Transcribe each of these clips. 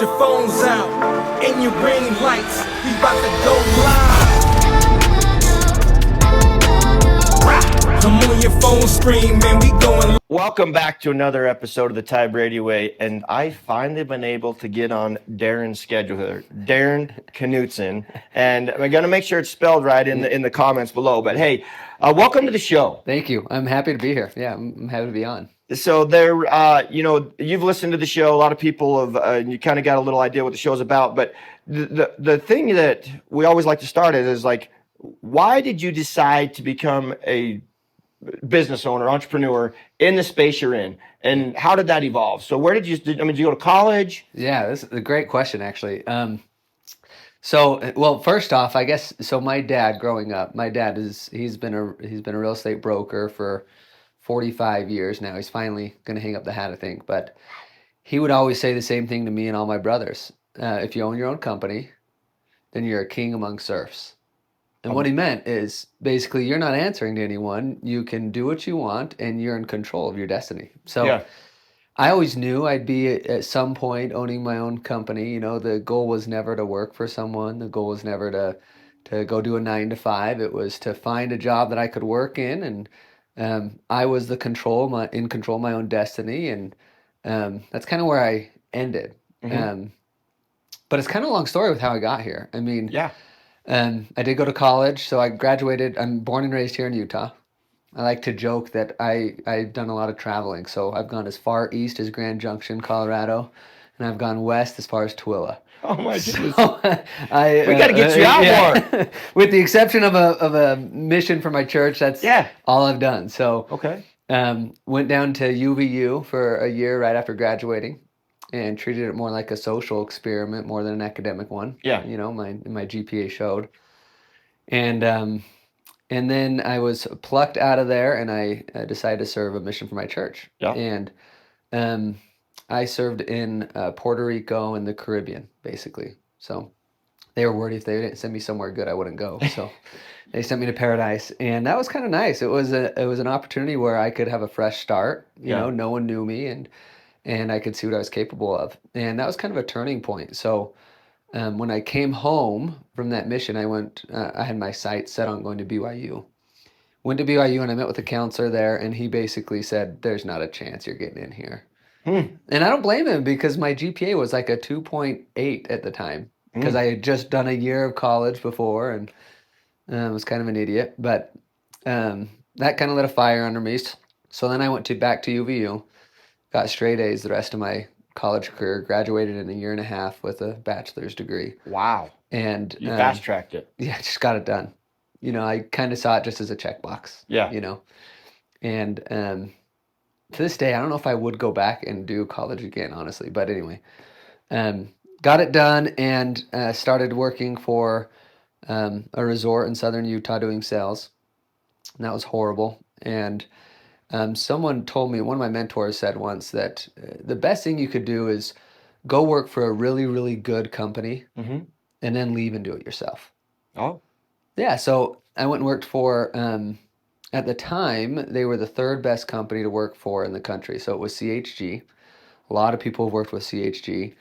your phones out and your ring lights. We about to go live. Come on your phone screen, man, we going. Welcome back to another episode of the Tide Radio Way, and I finally been able to get on Darin's schedule here, Darin Knudsen, and I'm gonna make sure it's spelled right in the comments below. But hey, welcome to the show. Thank you. I'm happy to be here. Yeah, I'm happy to be on. So there, you've listened to the show. A lot of people have, you kind of got a little idea what the show's about. But the thing that we always like to start at is like, why did you decide to become a business owner, entrepreneur in the space you're in, and how did that evolve? So where did you go to college? Yeah, this is a great question, actually. Well, first off, I guess, so my dad growing up, he's been a real estate broker for 45 years now. He's finally going to hang up the hat, I think, but he would always say the same thing to me and all my brothers. If you own your own company, then you're a king among serfs. And what he meant is basically you're not answering to anyone. You can do what you want and you're in control of your destiny. So yeah. I always knew I'd be at some point owning my own company. You know, the goal was never to work for someone. The goal was never to go do a 9 to 5. It was to find a job that I could work in, and I was in control of my own destiny, and that's kind of where I ended. Mm-hmm. But it's kind of a long story with how I got here. I mean, yeah. I did go to college, so I graduated. I'm born and raised here in Utah. I like to joke that I've done a lot of traveling. So I've gone as far east as Grand Junction, Colorado, and I've gone west as far as Tooele. Oh my goodness! So, we got to get you out more. With the exception of a mission for my church, that's all I've done. So went down to UVU for a year right after graduating, and treated it more like a social experiment more than an academic one. Yeah. You know, my GPA showed. And then I was plucked out of there, and I decided to serve a mission for my church. Yeah. And I served in Puerto Rico and the Caribbean, basically. So they were worried if they didn't send me somewhere good, I wouldn't go. So they sent me to Paradise, and that was kind of nice. It was an opportunity where I could have a fresh start. You know, no one knew me, and I could see what I was capable of. And that was kind of a turning point. So when I came home from that mission, I had my sights set on going to BYU. Went to BYU, and I met with a counselor there, and he basically said, there's not a chance you're getting in here. And I don't blame him, because my GPA was like a 2.8 at the time, because I had just done a year of college before, and was kind of an idiot. But that kind of lit a fire under me. So then I went back to UVU, got straight A's the rest of my college career, graduated in a year and a half with a bachelor's degree. Wow. And you fast-tracked it. Yeah, just got it done. You know, I kind of saw it just as a checkbox. Yeah. You know, and to this day, I don't know if I would go back and do college again, honestly. But anyway, got it done, and started working for a resort in southern Utah doing sales. And that was horrible. And someone told me, one of my mentors said once, that the best thing you could do is go work for a really, really good company, and then leave and do it yourself. Oh. Yeah, so I went and worked for, at the time, they were the third best company to work for in the country. So it was CHG. A lot of people have worked with CHG.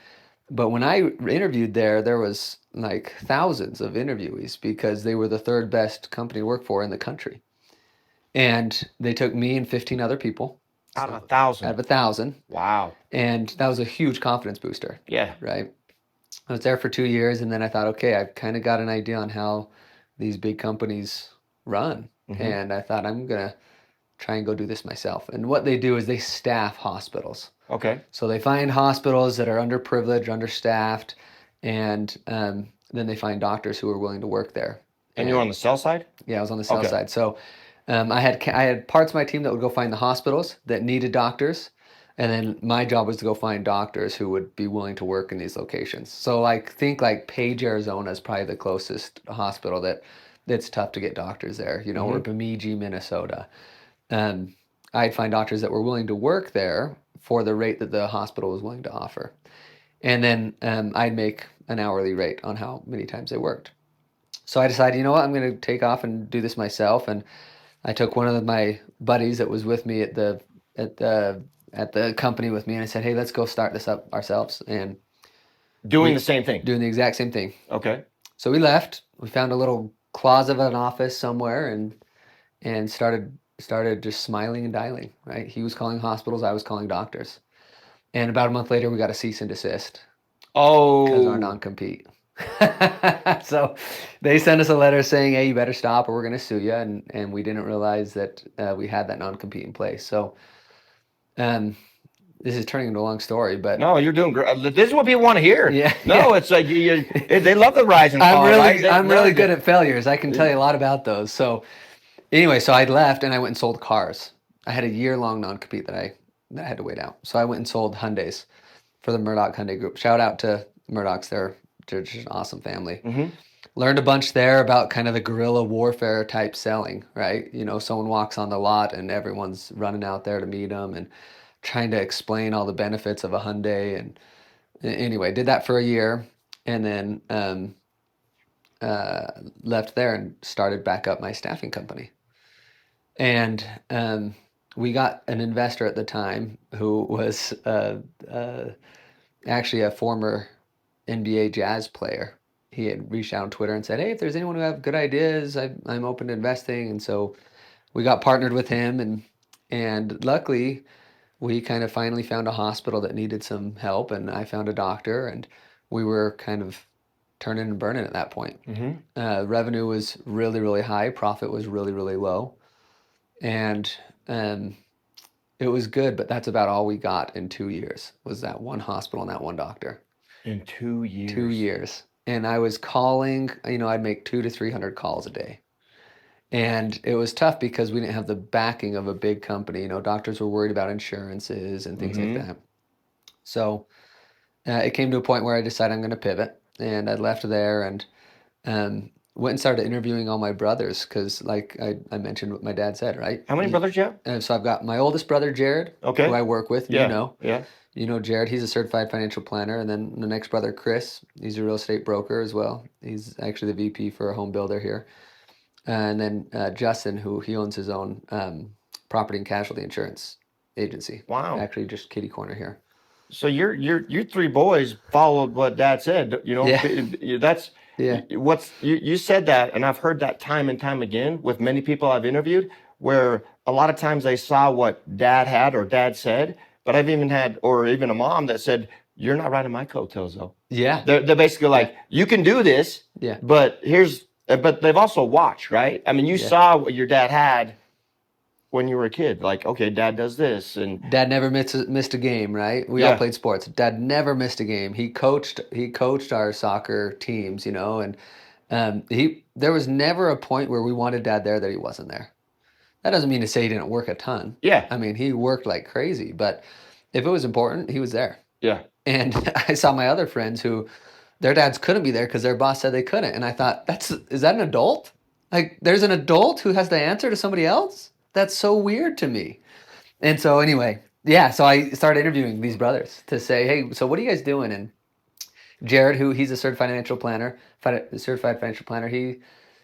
But when I interviewed there was like thousands of interviewees, because they were the third best company to work for in the country. And they took me and 15 other people. Out of 1,000? Out of 1,000. Wow. And that was a huge confidence booster. Yeah. Right? I was there for 2 years, and then I thought, okay, I've kind of got an idea on how these big companies run. And I thought, I'm going to try and go do this myself. And what they do is they staff hospitals. Okay. So they find hospitals that are underprivileged, understaffed, and then they find doctors who are willing to work there. And you were on the sales side? Yeah, I was on the sales side. So I had parts of my team that would go find the hospitals that needed doctors, and then my job was to go find doctors who would be willing to work in these locations. So think like Page, Arizona is probably the closest hospital that's tough to get doctors there, you know, or Bemidji, Minnesota. I'd find doctors that were willing to work there for the rate that the hospital was willing to offer. And then I'd make an hourly rate on how many times they worked. So I decided, you know what, I'm going to take off and do this myself. And I took one of my buddies that was with me at the company with me, and I said, hey, let's go start this up ourselves. And Doing the same thing. doing the exact same thing. Okay. So we left. We found a little closet of an office somewhere and started just smiling and dialing. Right. He was calling hospitals. I was calling doctors. And about a month later, we got a cease and desist because our Oh, non-compete. So they sent us a letter saying, "Hey, you better stop, or we're going to sue you." And we didn't realize that we had that non-compete in place. So, this is turning into a long story, but no, you're doing great. This is what people want to hear. yeah, No, it's like they love the rise and fall. Right? I'm No, really good at failures. I can tell you a lot about those. So anyway, so I left and I went and sold cars. I had a year-long non-compete that I had to wait out. So I went and sold Hyundais for the Murdoch Hyundai Group. Shout out to Murdochs. They're just an awesome family. Mm-hmm. Learned a bunch there about kind of the guerrilla warfare type selling, right? You know, someone walks on the lot and everyone's running out there to meet them and trying to explain all the benefits of a Hyundai. And anyway, did that for a year and then left there and started back up my staffing company. And we got an investor at the time who was actually a former NBA Jazz player. He had reached out on Twitter and said, "Hey, if there's anyone who have good ideas, I'm open to investing." And so we got partnered with him, and luckily we kind of finally found a hospital that needed some help, and I found a doctor, and we were kind of turning and burning at that point. Mm-hmm. Revenue was really, really high. Profit was really, really low. And it was good, but that's about all we got in 2 years was that one hospital and that one doctor. In 2 years. 2 years. And I was calling, I'd make 200 to 300 calls a day. And it was tough because we didn't have the backing of a big company. Doctors were worried about insurances and things like that. So it came to a point where I decided I'm going to pivot. And I left there and went and started interviewing all my brothers because, like I mentioned what my dad said, right? How many brothers you have? So I've got my oldest brother, Jared, Okay. who I work with. Yeah. Yeah. You know Jared, he's a certified financial planner. And then the next brother, Chris, he's a real estate broker as well. He's actually the VP for a home builder here. And then Justin, who he owns his own property and casualty insurance agency. Wow. Actually, just kitty corner here. So your three boys followed what Dad said. Yeah. That's Yeah. you said that, and I've heard that time and time again with many people I've interviewed, where a lot of times they saw what Dad had or Dad said, but I've even had, or even a mom that said, "You're not riding my coattails, though." Yeah. They're basically like, "You can do this, Yeah. but they've also watched, right? I mean, you saw what your dad had when you were a kid. Like, okay, Dad does this, and Dad never missed a game, right? We all played sports. Dad never missed a game. He coached our soccer teams, and there was never a point where we wanted Dad there that he wasn't there. That doesn't mean to say he didn't work a ton. Yeah. I mean, he worked like crazy, but if it was important, he was there. Yeah. And I saw my other friends who their dads couldn't be there because their boss said they couldn't. And I thought, is that an adult? Like, there's an adult who has to answer to somebody else? That's so weird to me. And so anyway, so I started interviewing these brothers to say, "Hey, so what are you guys doing?" And Jared, who he's a certified financial planner,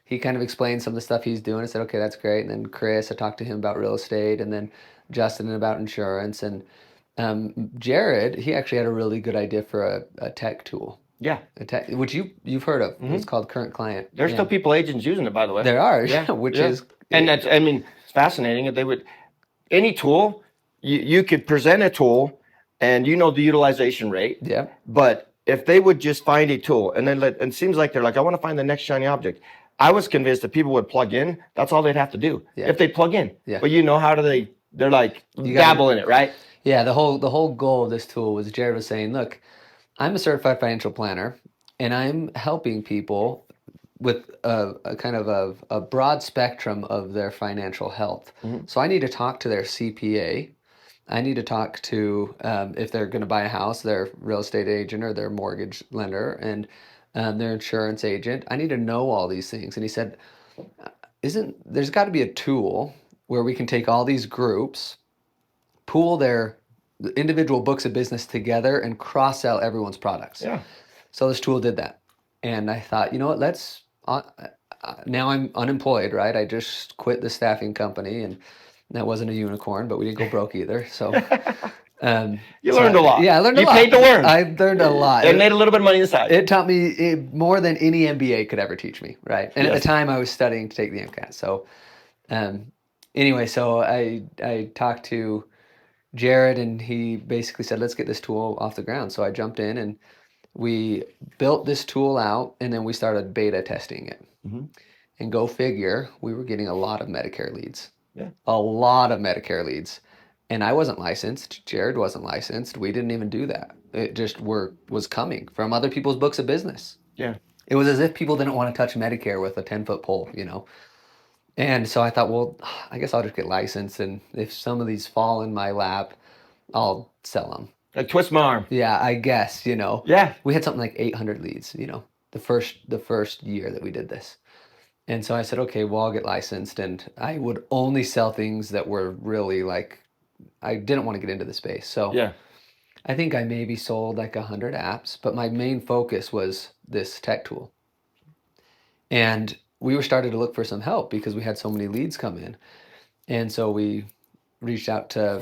he kind of explained some of the stuff he's doing. I said, "Okay, that's great." And then Chris, I talked to him about real estate, and then Justin about insurance. And Jared, he actually had a really good idea for a tech tool. Yeah. Which you've heard of. It's called Current Client. There's still people, agents using it, by the way. There are, Yeah. which Yeah. is... And that's, I mean, it's fascinating. Any tool, you could present a tool and the utilization rate. Yeah. But if they would just find a tool and then it seems like they're like, "I want to find the next shiny object." I was convinced that people would plug in. That's all they'd have to do. Yeah. If they plug in. Yeah. But how do they're like, dabble in it, right? Yeah, the whole goal of this tool was Jared was saying, "Look, I'm a certified financial planner, and I'm helping people with a kind of a broad spectrum of their financial health. So I need to talk to their CPA. I need to talk to, if they're going to buy a house, their real estate agent or their mortgage lender, and their insurance agent. I need to know all these things." And he said, there's got to be a tool where we can take all these groups, pool their individual books of business together, and cross-sell everyone's products. Yeah. So this tool did that. And I thought, you know what, now I'm unemployed, right? I just quit the staffing company, and that wasn't a unicorn, but we didn't go broke either. So You learned a lot. Yeah, I learned a You lot. paid to learn. I learned a lot. And made a little bit of money inside. It taught me more than any MBA could ever teach me, right? And at the time, I was studying to take the MCAT. So, anyway, so I talked to Jared, and he basically said, "Let's get this tool off the ground." So I jumped in, and we built this tool out, and then we started beta testing it. Mm-hmm. And go figure, we were getting a lot of Medicare leads. Yeah. A lot of Medicare leads. And I wasn't licensed. Jared wasn't licensed. We didn't even do that. It just was coming from other people's books of business. Yeah. It was as if people didn't want to touch Medicare with a 10-foot pole, you know. And so I thought, well, I guess I'll just get licensed. And if some of these fall in my lap, I'll sell them. Like twist my arm. Yeah, I guess, you know. Yeah. We had something like 800 leads, you know, the first year that we did this. And so I said, okay, well, I'll get licensed. And I would only sell things that were really like, I didn't want to get into the space. So Yeah. I think I maybe sold like 100 apps, but my main focus was this tech tool. And we were starting to look for some help because we had so many leads come in. And so we reached out to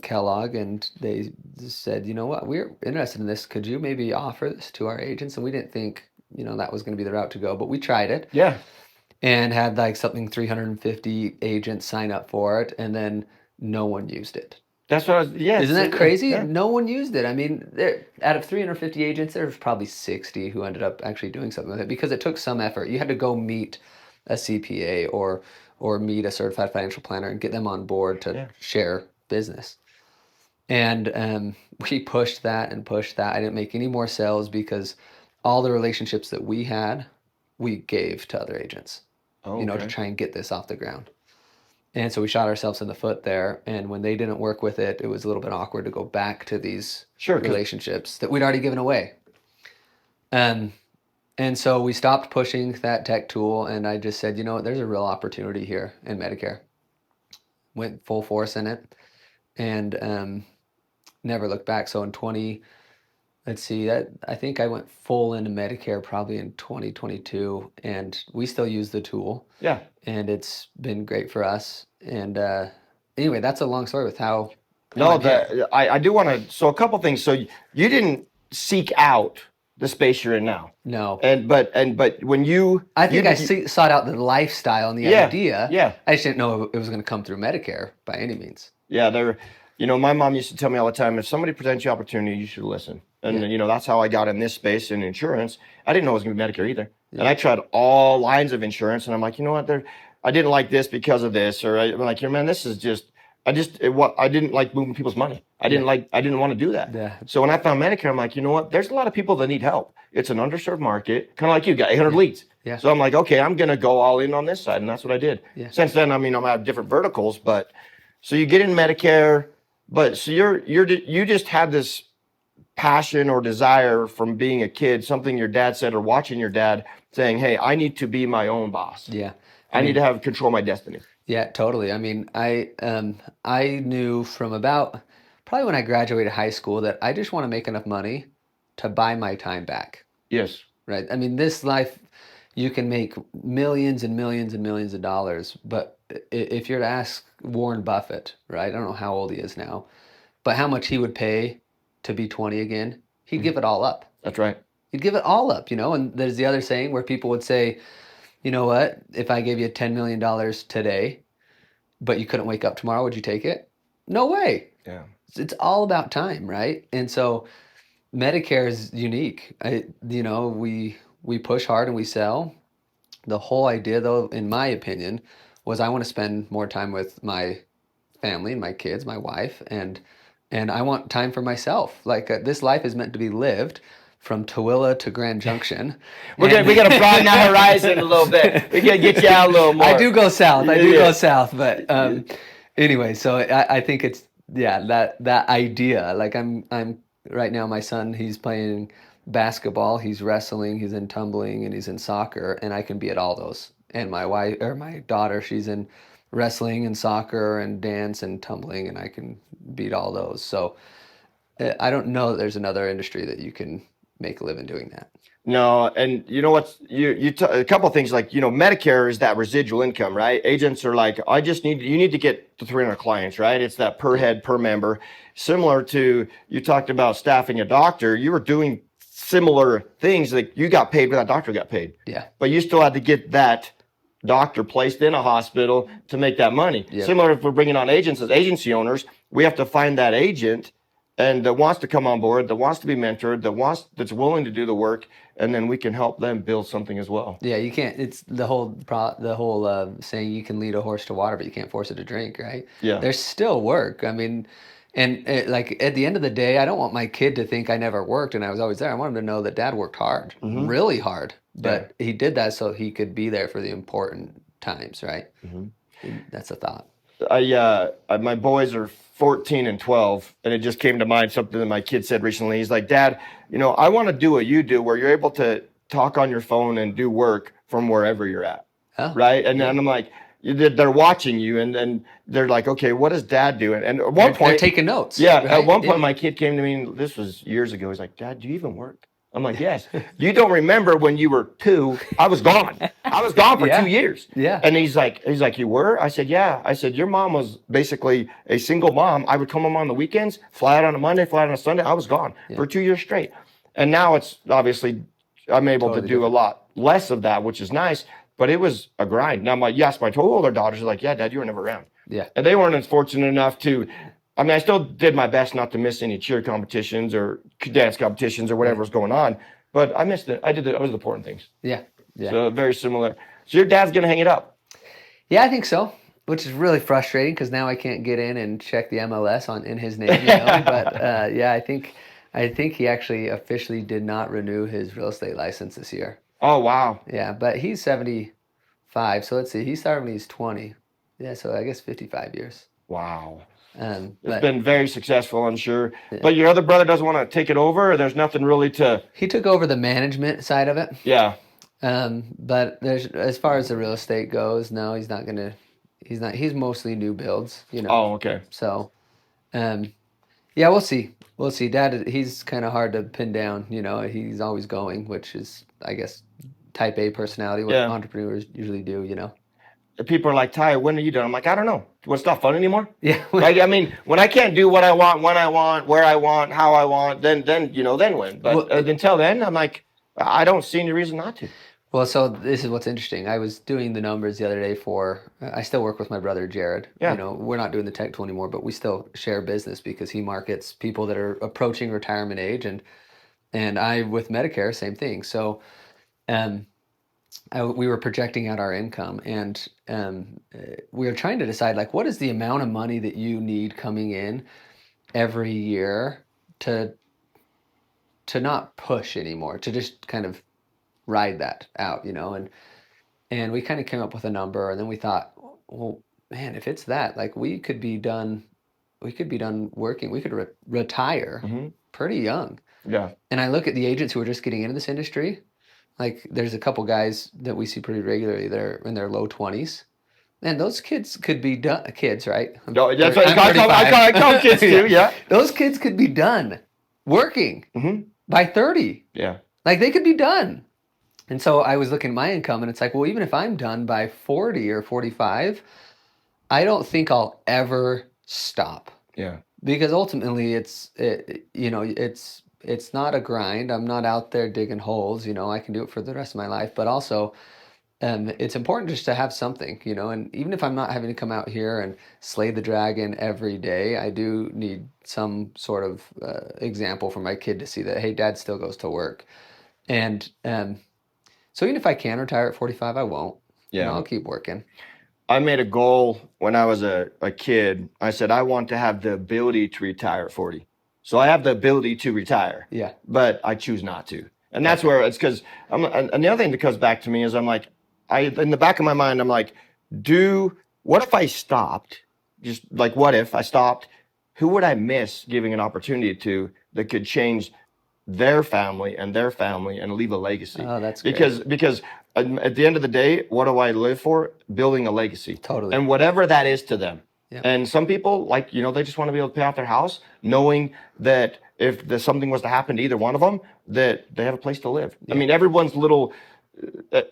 Kellogg, and they said, you know what, we're interested in this. Could you maybe offer this to our agents? And we didn't think, you know, that was going to be the route to go, but we tried it. Yeah. And had like something 350 agents sign up for it, and then no one used it. That's what I was, yeah. Isn't that crazy? Yeah. No one used it. I mean, out of 350 agents, there's probably 60 who ended up actually doing something with it because it took some effort. You had to go meet a CPA or meet a certified financial planner and get them on board to share business. And we pushed that and pushed that. I didn't make any more sales because all the relationships that we had, we gave to other agents. Oh, you know, okay. to try and get this off the ground. And so we shot ourselves in the foot there. And when they didn't work with it, it was a little bit awkward to go back to these relationships that we'd already given away. And so we stopped pushing that tech tool, and I just said, you know what, there's a real opportunity here in Medicare. Went full force in it, and never looked back. So in I think I went full into Medicare probably in 2022, and we still use the tool. Yeah. And it's been great for us. And anyway, that's a long story with how. No, I do want to. So a couple things. So you didn't seek out the space you're in now. No. But when you, I think sought out the lifestyle and the idea. Yeah. I just didn't know it was going to come through Medicare by any means. Yeah, my mom used to tell me all the time, if somebody presents you opportunity, you should listen. And that's how I got in this space in insurance. I didn't know it was going to be Medicare either. Yeah. And I tried all lines of insurance, and I'm like, you know what? I didn't like this because of this, or I'm like, man, this is just. I didn't like moving people's money. I didn't want to do that. Yeah. So when I found Medicare, I'm like, you know what? There's a lot of people that need help. It's an underserved market, kind of like you got 800 leads. Yeah. So I'm like, okay, I'm gonna go all in on this side, and that's what I did. Yeah. Since then, I mean, I have different verticals, but so you get in Medicare, but so you just had this passion or desire from being a kid, something your dad said or watching your dad saying, hey, I need to be my own boss. Yeah. I need to have control of my destiny. Yeah, totally. I mean, I knew from about probably when I graduated high school that I just want to make enough money to buy my time back. Yes. Right. I mean, this life, you can make millions and millions and millions of dollars, but if you're to ask Warren Buffett, right? I don't know how old he is now, but how much he would pay to be 20 again, he'd give it all up. That's right. He'd give it all up, and there's the other saying where people would say, you know what, if I gave you $10 million today, but you couldn't wake up tomorrow, would you take it? No way. Yeah. It's all about time, right? And so Medicare is unique. We push hard and we sell. The whole idea, though, in my opinion, was I want to spend more time with my family and my kids, my wife, and I want time for myself. Like this life is meant to be lived from Tooele to Grand Junction. We got to broaden our horizon a little bit. We got to get you out a little more. I do go south. But anyway, so I think it's that idea. Like I'm right now. My son, he's playing basketball, he's wrestling, he's in tumbling, and he's in soccer, and I can be at all those. And my daughter, she's in wrestling and soccer and dance and tumbling, and I can beat all those. So I don't know that there's another industry that you can make a living doing that. No, and you know what's a couple of things like Medicare is that residual income, right? Agents are like, you need to get to 300 clients, right? It's that per head per member. Similar to you talked about staffing a doctor, you were doing similar things. Like you got paid when that doctor got paid, Yeah. but you still had to get that doctor placed in a hospital to make that money. Yep. Similar if we're bringing on agents as agency owners, we have to find that agent and that wants to come on board, that wants to be mentored, that's willing to do the work, and then we can help them build something as well. Yeah, you can't. It's the whole saying you can lead a horse to water, but you can't force it to drink, right? Yeah. There's still work. I mean, and like at the end of the day, I don't want my kid to think I never worked and I was always there. I want him to know that Dad worked hard, really hard, but he did that so he could be there for the important times, right? That's a thought. My boys are 14 and 12, and it just came to mind something that my kid said recently. He's like, Dad, I want to do what you do, where you're able to talk on your phone and do work from wherever you're at, right? And then I'm like, they're watching you, and then they're like, okay, what does Dad do? And at one point, they're taking notes. Yeah, right? At one point, my kid came to me, and this was years ago. He's like, Dad, do you even work? I'm like, yes. You don't remember when you were 2? I was gone. I was gone for 2 years. Yeah. And he's like, you were? I said, yeah. I said, your mom was basically a single mom. I would come home on the weekends, fly out on a Monday, fly out on a Sunday. I was gone for 2 years straight. And now it's obviously, I'm able to do a lot less of that, which is nice. But it was a grind. Now, my two older daughters are like, yeah, Dad, you were never around. Yeah. And they weren't as fortunate enough to. I mean, I still did my best not to miss any cheer competitions or dance competitions or whatever was going on, but I missed it. I was the important things. Yeah. Yeah. So very similar. So your dad's going to hang it up? Yeah, I think so, which is really frustrating because now I can't get in and check the MLS in his name. But yeah, I think he actually officially did not renew his real estate license this year. Oh, wow. Yeah, but he's 75, so let's see. He started when he's 20. Yeah, so I guess 55 years. Wow. It's been very successful, I'm sure. Yeah. But your other brother doesn't want to take it over, or there's nothing really to... He took over the management side of it. Yeah. But as far as the real estate goes, no, he's not going to... He's mostly new builds, Oh, okay. So, yeah, we'll see. We'll see. Dad, he's kind of hard to pin down, He's always going, which is, I guess, type A personality, what entrepreneurs usually do, People are like, Ty, when are you done? I'm like, I don't know. It's not fun anymore. Yeah. Right? I mean, when I can't do what I want, when I want, where I want, how I want, then when. But until then, I'm like, I don't see any reason not to. Well, so this is what's interesting. I was doing the numbers the other day I still work with my brother, Jared. Yeah. We're not doing the tech tool anymore, but we still share business because he markets people that are approaching retirement age. And I, with Medicare, same thing. So, we were projecting out our income, and we were trying to decide, like, what is the amount of money that you need coming in every year to not push anymore, to just kind of ride that out, and we kind of came up with a number, and then we thought, well, man, if it's that, like, we could be done working, we could retire pretty young. Yeah. And I look at the agents who are just getting into this industry. Like, there's a couple guys that we see pretty regularly that are in their low 20s. And those kids could be done. Kids, right? No, that's what I call kids too, yeah. Those kids could be done working by 30. Yeah. Like, they could be done. And so I was looking at my income, and it's like, well, even if I'm done by 40 or 45, I don't think I'll ever stop. Yeah. Because ultimately, it's not a grind. I'm not out there digging holes. I can do it for the rest of my life. But also, it's important just to have something, and even if I'm not having to come out here and slay the dragon every day, I do need some sort of example for my kid to see that, hey, Dad still goes to work. And so even if I can retire at 45, I won't. Yeah. I'll keep working. I made a goal when I was a kid. I said, I want to have the ability to retire at 40. So I have the ability to retire, but I choose not to. And that's where it's because and the other thing that comes back to me is I'm like, in the back of my mind, I'm like, what if I stopped? Just like, what if I stopped? Who would I miss giving an opportunity to that could change their family and leave a legacy? Oh, that's great. Because at the end of the day, what do I live for? Building a legacy. Totally. And whatever that is to them. Yeah. And some people, like, they just want to be able to pay off their house knowing that something was to happen to either one of them, that they have a place to live. I mean, everyone's little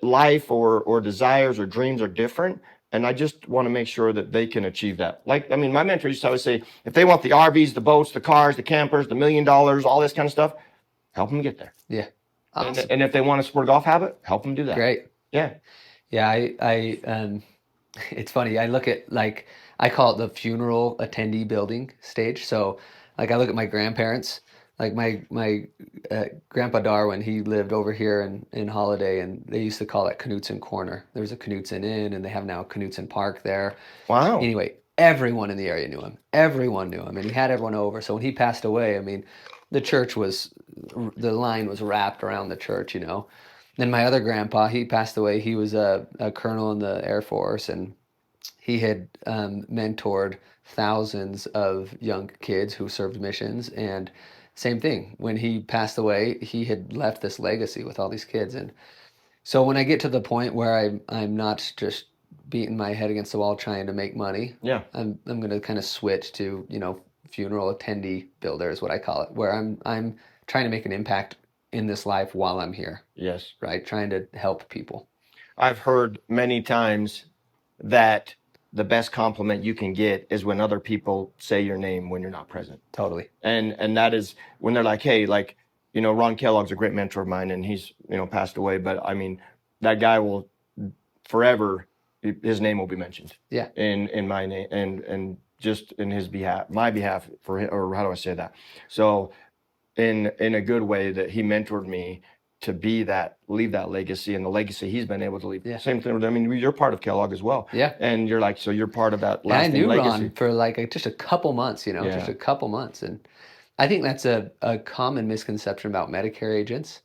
life or desires or dreams are different. And I just want to make sure that they can achieve that. Like, I mean, my mentor used to always say, if they want the RVs, the boats, the cars, the campers, the $1 million, all this kind of stuff, help them get there. Yeah. Awesome. And if they want a sport golf habit, help them do that. Great. Yeah. Yeah. It's funny. I look at, like, I call it the funeral attendee building stage. So, like, I look at my grandparents, like my grandpa Darwin, he lived over here in Holiday, and they used to call it Knudsen Corner. There was a Knudsen Inn, and they have now Knudsen Park there. Wow. Anyway, everyone in the area knew him. Everyone knew him, and he had everyone over. So when he passed away, I mean, the line was wrapped around the church, you know. Then my other grandpa, he passed away. He was a colonel in the Air Force, and he had mentored thousands of young kids who served missions. And same thing, when he passed away, he had left this legacy with all these kids. And so when I get to the point where I'm not just beating my head against the wall trying to make money, Yeah. I'm going to kind of switch to, you know, funeral attendee builder is what I call it, where I'm trying to make an impact in this life while I'm here. Yes. Right, trying to help people. I've heard many times that the best compliment you can get is when other people say your name when you're not present. Totally. And that is when they're like, hey, like, you know, Ron Kellogg's a great mentor of mine, and he's, you know, passed away, but I mean, that guy will forever, his name will be mentioned. Yeah. In my name and just in his behalf, my behalf for him, or how do I say that? So in a good way, that he mentored me to leave that legacy, and the legacy he's been able to leave. Yeah. Same thing with, I mean, you're part of Kellogg as well. Yeah. And you're like, so you're part of that And I lasting knew legacy. Ron for like just a couple months, you know, Yeah. just a couple months. And I think that's a common misconception about Medicare agents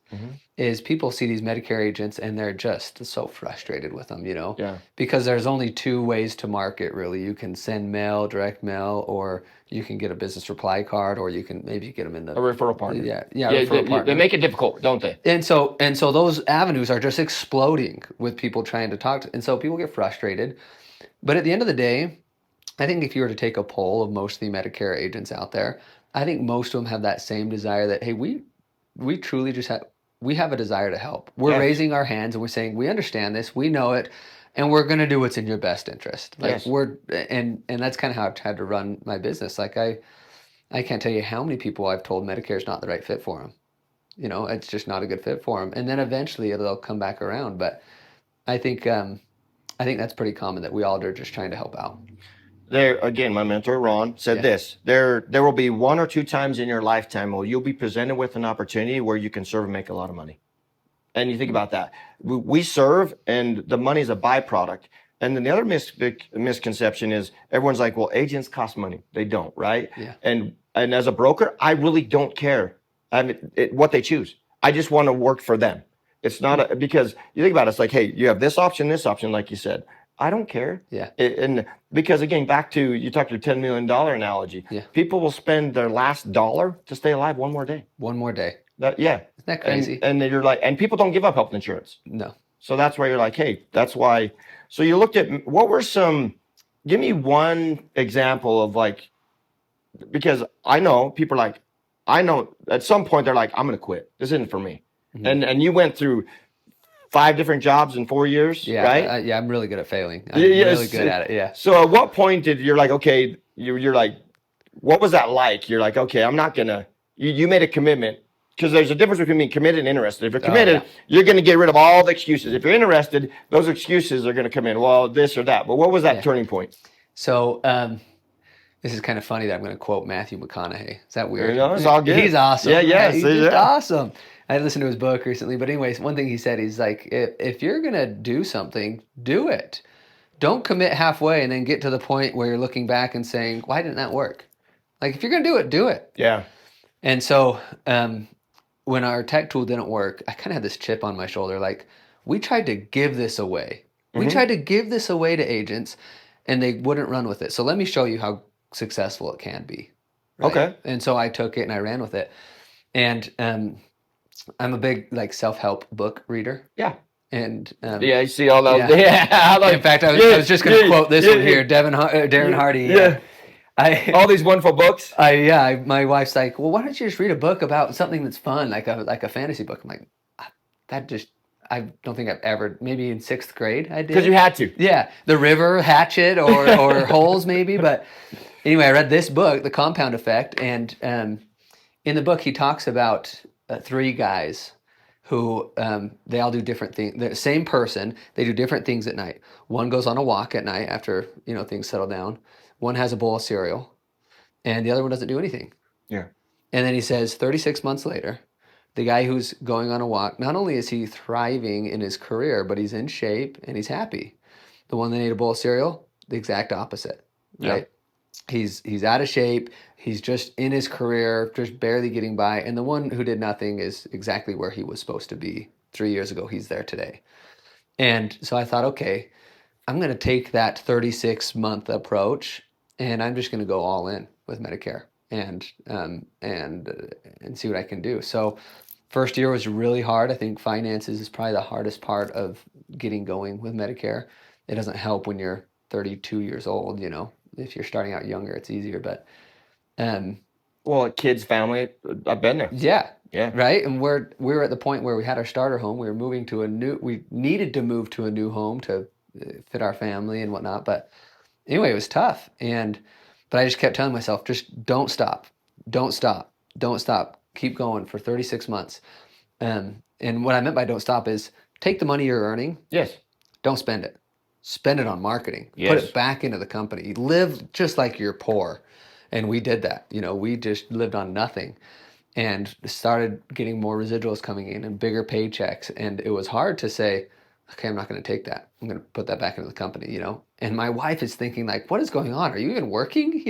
is people see these Medicare agents and they're just so frustrated with them, you know, Yeah. because there's only two ways to market, really. You can send mail, direct mail, or you can get a business reply card, or you can maybe get them in the A referral partner. referral partner. They make it difficult, don't they? And so those avenues are just exploding with people trying to talk to, and so people get frustrated. But at the end of the day, I think if you were to take a poll of most of the Medicare agents out there, I think most of them have that same desire that, hey, we truly just have a desire to help. We're Yes. raising our hands and we're saying, we understand this, we know it, and we're going to do what's in your best interest. Like Yes. and that's kind of how I've had to run my business. Like I can't tell you how many people I've told Medicare is not the right fit for them. You know, it's just not a good fit for them. And then eventually they'll come back around. But I think that's pretty common, that we all are just trying to help out. There again, my mentor Ron said this. There will be one or two times in your lifetime where you'll be presented with an opportunity where you can serve and make a lot of money. And you think about that. We serve, and the money is a byproduct. And then the other misconception is everyone's like, well, agents cost money. They don't, right? Yeah. And as a broker, I really don't care what they choose. I just want to work for them. It's not because you think about it, it's like, hey, you have this option, like you said. I don't care. Yeah. And because again, back to, you talked your $10 million analogy. Yeah. People will spend their last dollar to stay alive one more day. One more day. Yeah. Isn't that crazy? And then you're like, and people don't give up health insurance. No. So that's why you're like, hey, that's why. So you looked at, give me one example of like, because I know people are like, I know at some point they're like, I'm going to quit. This isn't for me. Mm-hmm. And you went through 5 different jobs in 4 years, right? I'm really good at failing. I'm really good at it, yeah. So at what point you're like, okay, you're like, what was that like? You're like, okay, I'm not going to, you made a commitment, because there's a difference between being committed and interested. If you're committed, you're going to get rid of all the excuses. If you're interested, those excuses are going to come in, well, this or that. But what was that turning point? So this is kind of funny that I'm going to quote Matthew McConaughey. Is that weird? No, it's all good. He's awesome. Yeah. He's just awesome. I listened to his book recently, but anyways, one thing he said, he's like, if you're going to do something, do it. Don't commit halfway and then get to the point where you're looking back and saying, why didn't that work? Like, if you're going to do it. Yeah. And so when our tech tool didn't work, I kind of had this chip on my shoulder. Like, we tried to give this away. We tried to give this away to agents, and they wouldn't run with it. So let me show you how successful it can be. Right? Okay. And so I took it and I ran with it. And I'm a big like self-help book reader. Yeah. And you see all those. Yeah. In fact, I was just going to quote this one here, Darin Hardy. All these wonderful books. My wife's like, well, why don't you just read a book about something that's fun, like a fantasy book? I'm like, that just, I don't think I've ever, maybe in sixth grade I did. Because you had to. Yeah, The River, Hatchet, or Holes maybe. But anyway, I read this book, The Compound Effect, and in the book he talks about three guys who they all do different things. The same person, they do different things at night. One goes on a walk at night after things settle down. One has a bowl of cereal, and the other one doesn't do anything. Yeah. And then he says 36 months later, the guy who's going on a walk, not only is he thriving in his career, but he's in shape and he's happy. The one that ate a bowl of cereal, the exact opposite, right? Yeah. He's out of shape. He's just in his career, just barely getting by. And the one who did nothing is exactly where he was supposed to be 3 years ago. He's there today. And so I thought, okay, I'm going to take that 36-month approach, and I'm just going to go all in with Medicare and see what I can do. So first year was really hard. I think finances is probably the hardest part of getting going with Medicare. It doesn't help when you're 32 years old, If you're starting out younger, it's easier. But well, kids, family, I've been there. Yeah. Yeah. Right. And we were at the point where we had our starter home. We needed to move to a new home to fit our family and whatnot. But anyway, it was tough. But I just kept telling myself, just don't stop. Don't stop. Don't stop. Keep going for 36 months. And what I meant by don't stop is take the money you're earning. Yes. Don't spend it. Spend it on marketing. Yes. Put it back into the company. Live just like you're poor. And we did that. We just lived on nothing and started getting more residuals coming in and bigger paychecks. And it was hard to say, okay, I'm not going to take that. I'm going to put that back into the company, And my wife is thinking like, what is going on? Are you even working,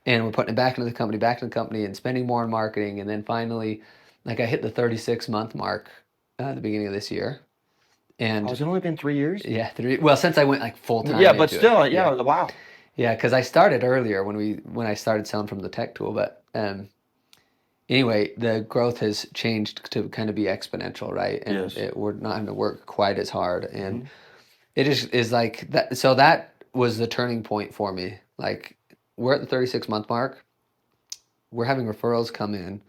And we're putting it back into the company and spending more on marketing. And then finally, like I hit the 36-month mark at the beginning of this year. And has it only been 3 years? Yeah, 3. Well, since I went like full time. Yeah, but still, yeah, wow. Yeah, because I started earlier when I started selling from the tech tool. But anyway, the growth has changed to kind of be exponential, right? And yes. We're not having to work quite as hard. And it is like that. So that was the turning point for me. Like we're at the 36-month mark. We're having referrals come in.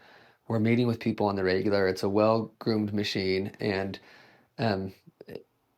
We're meeting with people on the regular. It's a well-groomed machine. And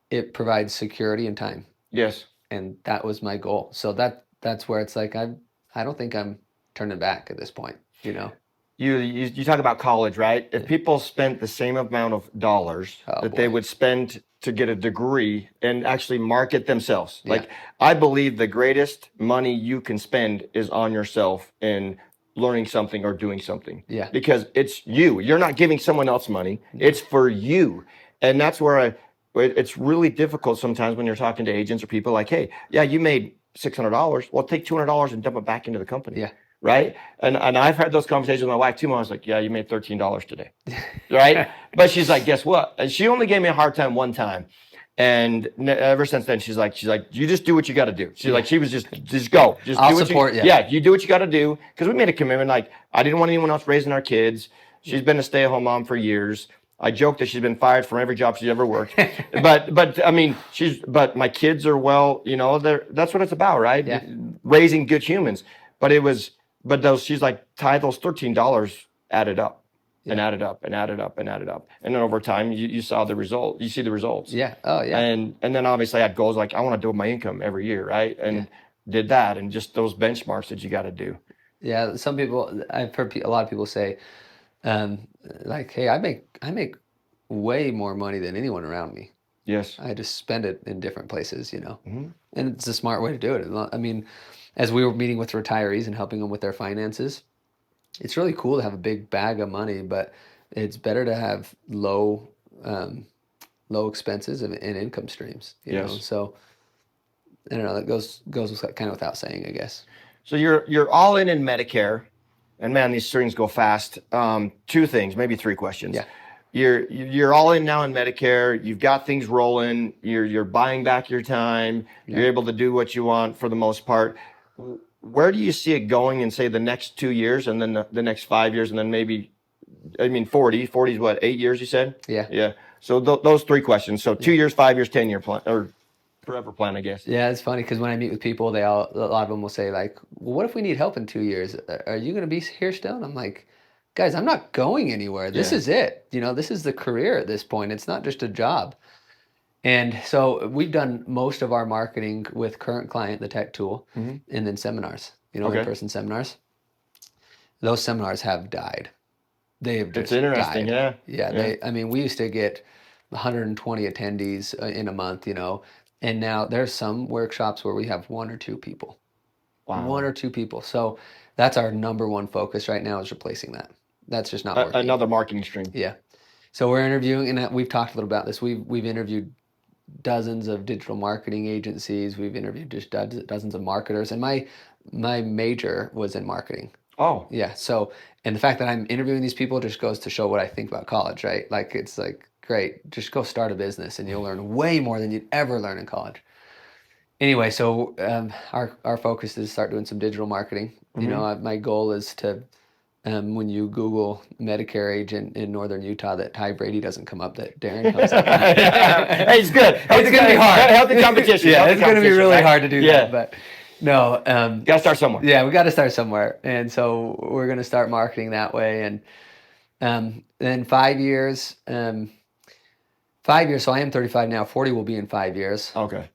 it provides security and time. Yes. And that was my goal. So that's where it's like I don't think I'm turning back at this point, You talk about college, right? If people spent the same amount of dollars they would spend to get a degree and actually market themselves. Like I believe the greatest money you can spend is on yourself in learning something or doing something. Yeah. Because it's you. You're not giving someone else money. It's for you. And that's where it's really difficult sometimes when you're talking to agents or people like, hey, yeah, you made $600. Well, take $200 and dump it back into the company. Yeah. Right. And I've had those conversations with my wife too. I was like, yeah, you made $13 today. Right. But she's like, guess what? And she only gave me a hard time one time. And ever since then, she's like, you just do what you got to do. She's like, she was just go. Just I'll do what support you. Yeah, you do what you got to do. Because we made a commitment. Like, I didn't want anyone else raising our kids. She's been a stay-at-home mom for years. I joke that she's been fired from every job she's ever worked. but I mean, but my kids are that's what it's about, right? Yeah. Raising good humans. She's like, Ty, those $13 added up. And added up and added up and added up. And then over time, you saw the result. You see the results. Yeah. Oh, yeah. And then obviously I had goals like I want to double my income every year, right? And did that. And just those benchmarks that you got to do. Yeah. Some people, I've heard a lot of people say, like, hey, I make way more money than anyone around me. Yes. I just spend it in different places, Mm-hmm. And it's a smart way to do it. I mean, as we were meeting with retirees and helping them with their finances, it's really cool to have a big bag of money, but it's better to have low expenses and income streams. You know? So I don't know. That goes kind of without saying, I guess. So you're all in Medicare, and man, these strings go fast. 2 things, maybe 3 questions. Yeah. You're all in now in Medicare. You've got things rolling. You're buying back your time. Yeah. You're able to do what you want for the most part. Where do you see it going in, say, the next 2 years, and then the next 5 years, and then maybe, 40? 40 is what, 8 years, you said? Yeah. Yeah. So those 3 questions. So 2 years, 5 years, 10-year plan, or forever plan, I guess. Yeah, it's funny because when I meet with people, a lot of them will say like, well, what if we need help in 2 years? Are you going to be here still? And I'm like, guys, I'm not going anywhere. This Yeah. is it. This is the career at this point. It's not just a job. And so we've done most of our marketing with Current Client, the tech tool, and then seminars, Okay. in-person seminars. Those seminars have died. They have just It's interesting, died. yeah. We used to get 120 attendees in a month, and now there's some workshops where we have 1 or 2 people. Wow. 1 or 2 people. So that's our number one focus right now, is replacing that. That's just not working. Another marketing stream. Yeah. So we're interviewing, and we've talked a little about this. We've interviewed dozens of digital marketing agencies. We've interviewed just dozens of marketers, and my major was in marketing. Oh. Yeah. So, and the fact that I'm interviewing these people just goes to show what I think about college, right? Like, it's like, great, just go start a business and you'll learn way more than you'd ever learn in college. Anyway, so our focus is to start doing some digital marketing. My goal is to, when you Google Medicare agent in Northern Utah, that Ty Brady doesn't come up, that Darin comes up. Hey, it's good. It's going to be hard. Healthy competition. Yeah, it's going to be really hard to do that, but no. Got to start somewhere. Yeah, we got to start somewhere. And so we're going to start marketing that way. And then 5 years, 5 years, so I am 35 now, 40 will be in 5 years. Okay.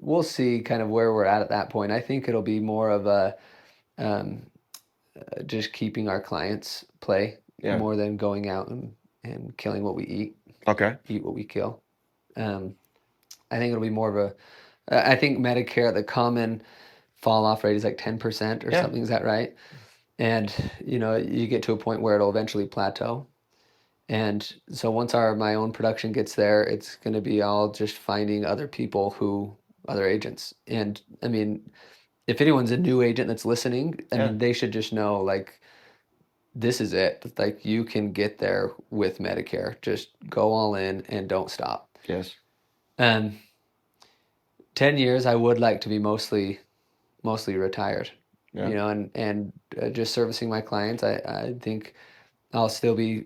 We'll see kind of where we're at that point. I think it'll be more of a just keeping our clients play more than going out and killing what we eat. Okay. Eat what we kill. I think it'll be more of I think Medicare, the common fall off rate is like 10% or something. Is that right? And, you get to a point where it'll eventually plateau. And so once my own production gets there, it's going to be all just finding other agents. And I mean, if anyone's a new agent that's listening, I mean, they should just know, like, this is it. Like, you can get there with Medicare. Just go all in and don't stop. Yes. 10 years, I would like to be mostly retired, and just servicing my clients. I think I'll still be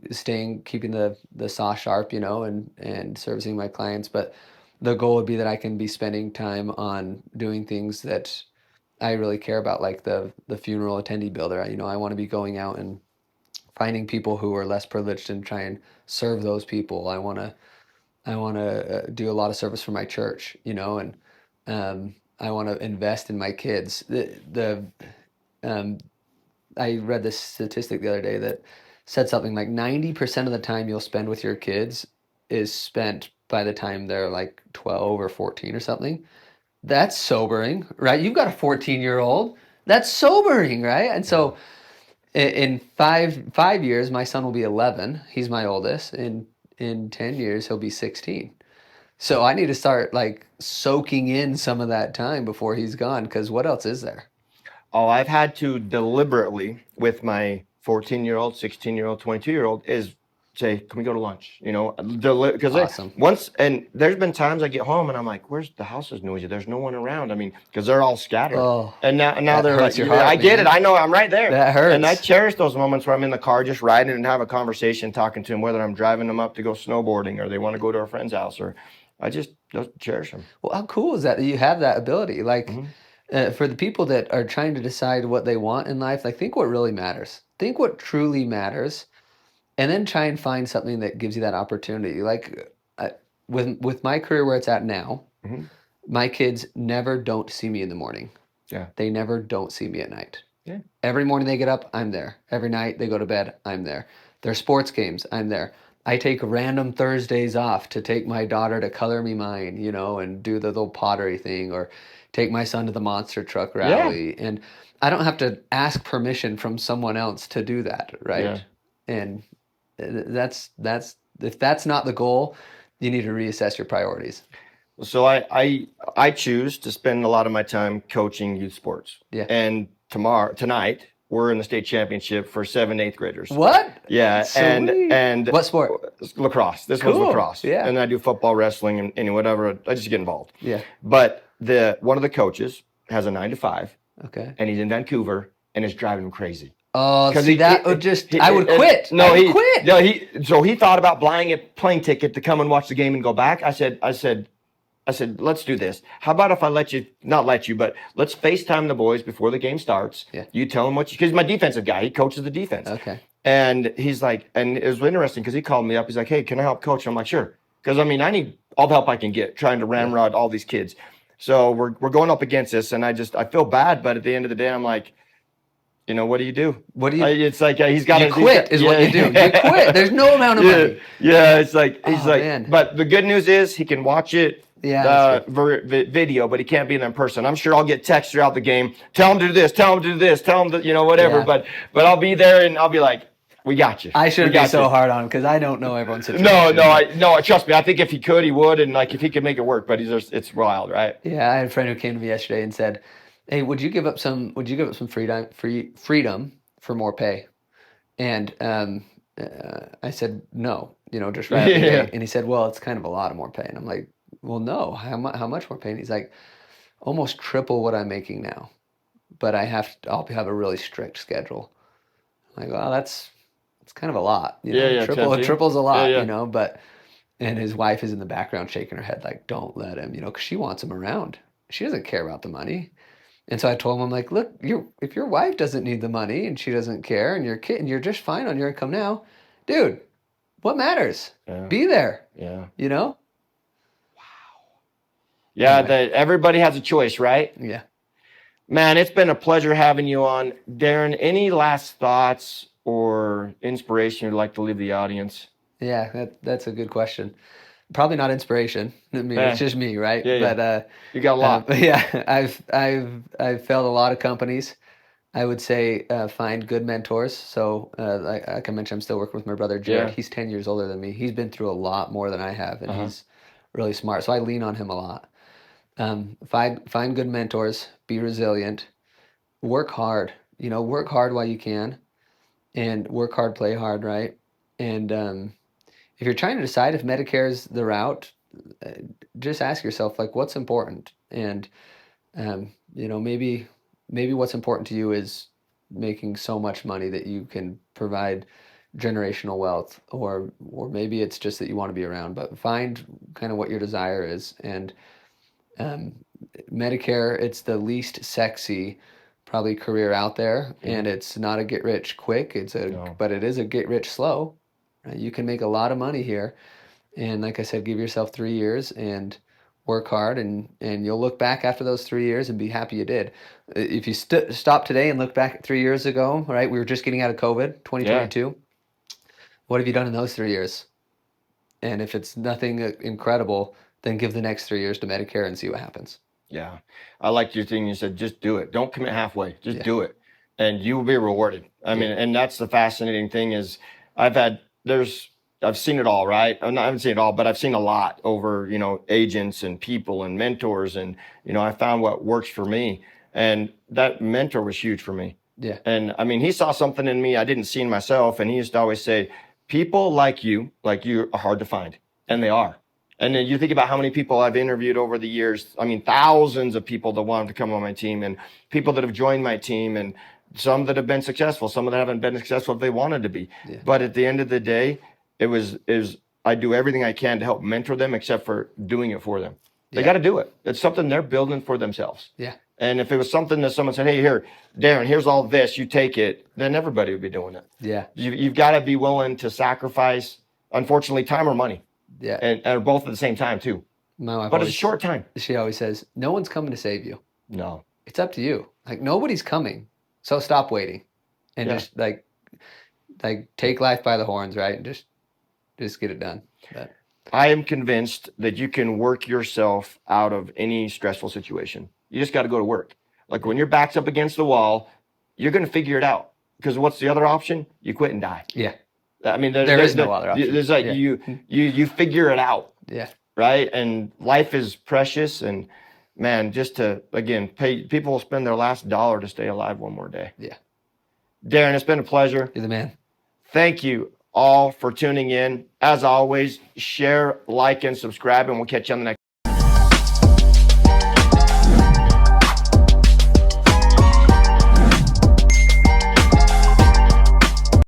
keeping the saw sharp, and servicing my clients. But the goal would be that I can be spending time on doing things that I really care about, like the funeral attendee builder. I want to be going out and finding people who are less privileged and try and serve those people. I want to do a lot of service for my church, and I want to invest in my kids. I read this statistic the other day that said something like 90% of the time you'll spend with your kids is spent by the time they're like 12 or 14 or something. That's sobering, right? You've got a 14-year-old. That's sobering, right? And so in five years, my son will be 11. He's my oldest. In 10 years, he'll be 16. So I need to start like soaking in some of that time before he's gone, because what else is there? Oh, I've had to deliberately, with my 14-year-old, 16-year-old, 22-year-old, is say, can we go to lunch? Because Awesome. and there's been times I get home and I'm like, where's the house is noisy? There's no one around. I mean, because they're all scattered. Oh, and now they're like, your heart, I get man. it. I know I'm right there. That hurts. And I cherish those moments where I'm in the car just riding and have a conversation, talking to them, whether I'm driving them up to go snowboarding or they want to go to a friend's house, or I just cherish them. Well, how cool is that you have that ability? Like, for the people that are trying to decide what they want in life, like, think what really matters. Think what truly matters, and then try and find something that gives you that opportunity. Like, with my career where it's at now, my kids never don't see me in the morning. Yeah. They never don't see me at night. Yeah. Every morning they get up, I'm there. Every night they go to bed, I'm there. Their sports games, I'm there. I take random Thursdays off to take my daughter to color me mine, and do the little pottery thing, or take my son to the monster truck rally. Yeah. And I don't have to ask permission from someone else to do that, right? Yeah. And that's if that's not the goal, you need to reassess your priorities. So I choose to spend a lot of my time coaching youth sports. Yeah. And tonight we're in the state championship for 7th and 8th graders. What? Yeah. Sweet. And what sport? Lacrosse. This cool. was lacrosse. Yeah. And I do football, wrestling, and whatever. I just get involved. Yeah. But one of the coaches has a 9 to 5. Okay. And he's in Vancouver, and it's driving him crazy. Oh, see, I would quit. No, I would quit. So he thought about buying a plane ticket to come and watch the game and go back. I said, I said, let's do this. How about if I not let you, but let's FaceTime the boys before the game starts. Yeah. You tell them what because he's my defensive guy. He coaches the defense. Okay. And he's like, and it was interesting because he called me up. He's like, hey, can I help coach? I'm like, sure. Because I mean, I need all the help I can get trying to ramrod all these kids. So we're going up against this, and I feel bad, but at the end of the day, I'm like, you know, what do you do? What do you? It's like he's got You quit is what you do. You quit. There's no amount of money. Yeah, it's like he's like. Man. But the good news is he can watch it. Yeah. Video, but he can't be in person. I'm sure I'll get texts throughout the game. Tell him to do this. Tell him to do this. Tell him to whatever. Yeah. But I'll be there and I'll be like, we got you. I shouldn't be so hard on him because I don't know everyone's situation. No. Trust me. I think if he could, he would, and like if he could make it work. But it's wild, right? Yeah, I had a friend who came to me yesterday and said, "Hey, would you give up some freedom for more pay?" And I said, "No, just right out the gate." And he said, "Well, it's kind of a lot of more pay." And I'm like, "Well, no. How much more pay?" And he's like, "Almost triple what I'm making now, but I'll have a really strict schedule." I'm like, well, that's kind of a lot. Triple's a lot, but, and his wife is in the background shaking her head like, don't let him, because she wants him around. She doesn't care about the money. And so I told him, I'm like, look, if your wife doesn't need the money and she doesn't care and you're just fine on your income now, dude, what matters? Yeah. Be there. Yeah. Wow. Yeah. Anyway. Everybody has a choice, right? Yeah. Man, it's been a pleasure having you on. Darin, any last thoughts or inspiration you'd like to leave the audience? Yeah, that's a good question. Probably not inspiration. I mean, it's just me, right? Yeah. But you got a lot. I've failed a lot of companies. I would say find good mentors. So like I mentioned, I'm still working with my brother Jared. Yeah. He's 10 years older than me. He's been through a lot more than I have, and he's really smart. So I lean on him a lot. Find good mentors. Be resilient. Work hard. Work hard while you can, and work hard, play hard, right? And if you're trying to decide if Medicare is the route, just ask yourself like, what's important? And maybe what's important to you is making so much money that you can provide generational wealth, or maybe it's just that you want to be around. But find kind of what your desire is, and Medicare, it's the least sexy probably career out there, and it's not a get rich quick. But it is a get rich slow. Right? You can make a lot of money here, and like I said, give yourself 3 years and work hard, and you'll look back after those 3 years and be happy you did. If you stop today and look back at 3 years ago, right? We were just getting out of COVID, 2022. Yeah. What have you done in those 3 years? And if it's nothing incredible, then give the next 3 years to Medicare and see what happens. Yeah. I liked your thing. You said, just do it. Don't commit halfway. Just do it. And you will be rewarded. I mean, and that's the fascinating thing is I've seen it all, right? I haven't seen it all, but I've seen a lot over, agents and people and mentors. And, I found what works for me. And that mentor was huge for me. Yeah. And I mean, he saw something in me I didn't see in myself. And he used to always say, people like you are hard to find. And they are. And then you think about how many people I've interviewed over the years. I mean, thousands of people that wanted to come on my team, and people that have joined my team, and some that have been successful, some that haven't been successful if they wanted to be. Yeah. But at the end of the day, I do everything I can to help mentor them, except for doing it for them. They got to do it. It's something they're building for themselves. Yeah. And if it was something that someone said, hey, here, Darin, here's all this, you take it, then everybody would be doing it. Yeah. You've got to be willing to sacrifice, unfortunately, time or money. Yeah. And both at the same time, too. But it's a short time. She always says, no one's coming to save you. No. It's up to you. Like, nobody's coming. So stop waiting. And just, like take life by the horns, right? And just get it done. But I am convinced that you can work yourself out of any stressful situation. You just got to go to work. Like, when your back's up against the wall, you're going to figure it out. Because what's the other option? You quit and die. Yeah. I mean, there is no other option. There's like you figure it out. Yeah. Right. And life is precious. And man, just to again people will spend their last dollar to stay alive one more day. Yeah. Darin, it's been a pleasure. You're the man. Thank you all for tuning in. As always, share, like, and subscribe, and we'll catch you on the next.